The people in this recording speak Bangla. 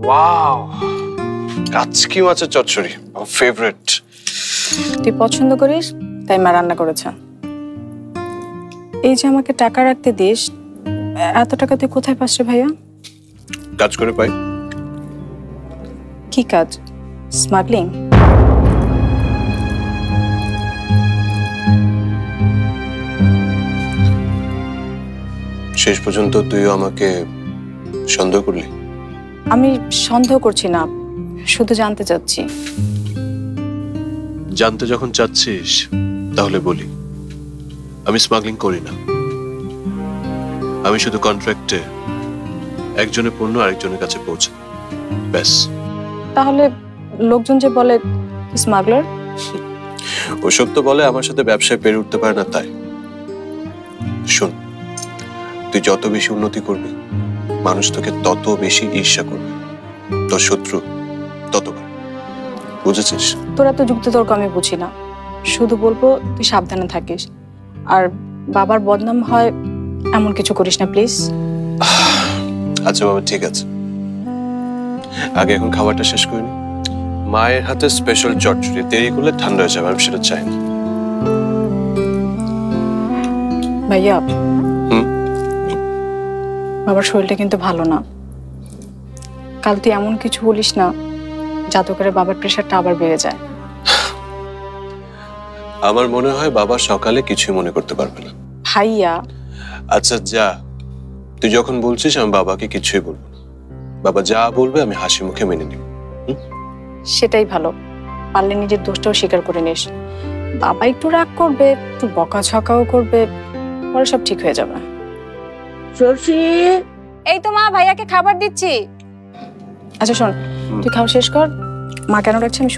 ওয়াও, কাচকি মাছের চচ্চড়ি, আমার ফেভারিট। তুই পছন্দ করিস তাই মা রান্না করেছে। এই যে আমাকে টাকা রাখতে দিস, এত টাকা তুই কোথায় পাস রে ভাইয়া? কাজ করে পাই। কি কাজ? স্মাগলিং? শেষ পর্যন্ত তুইও আমাকে সন্দেহ করলি? আমি সন্দেহ করছি না, শুধু জানতে চাচ্ছি। জানতে যখন চাচ্ছিস তাহলে বলি, আমি স্মাগলিং করি না। আমি শুধু কন্ট্রাক্টে একজনের পণ্য আরেকজনের কাছে পৌঁছে, ব্যাস। তাহলে লোকজন যে বলে স্মাগলার, ওসব তো বলে আমার সাথে ব্যবসায় পেরে উঠতে পারে না তাই। শোন, তুই যত বেশি উন্নতি করবি মানুষ তোকে তত বেশি ঈর্ষা করবে, তোর শত্রু ততবার। বুঝেছিস? তোরা তো যুক্তিতর্ক আমি বুঝি না, শুধু বলবো তুই সাবধানে থাকিস, আর বাবার বদনাম হয় এমন কিছু করিস না প্লিজ। আচ্ছা বাবা, ঠিক আছে। আগে এখন খাবারটা শেষ করিনি। মায়ের হাতে স্পেশাল চচ্চড়ি, দেরি করলে ঠান্ডা হয়ে যাবে, আমি সেটা চাই না। ভাইয়া, বাবার শরীরটা কিন্তু ভালো না। কাল তুই এমন কিছু বলিস না যাতে করে বাবার প্রেশারটা আবার বেড়ে যায়। আমার মনে হয় বাবা সকালে কিছুই মনে করতে পারবে না। ভাইয়া, আচ্ছা যা, তুই যখন বলছিস আমি বাবাকে কিছুই বলবো না। বাবা যা বলবে আমি হাসি মুখে মেনে নিব। সেটাই ভালো, পারলে নিজের দোষটাও স্বীকার করে নিস। বাবা একটু রাগ করবে, একটু বকাঝকাও করবে, পরে সব ঠিক হয়ে যাবে। শশী, এই তো মা, ভাইয়াকে খাবার দিচ্ছি। আচ্ছা শোন, তুই খাওয়া শেষ কর, মা কেন রাখছে আমি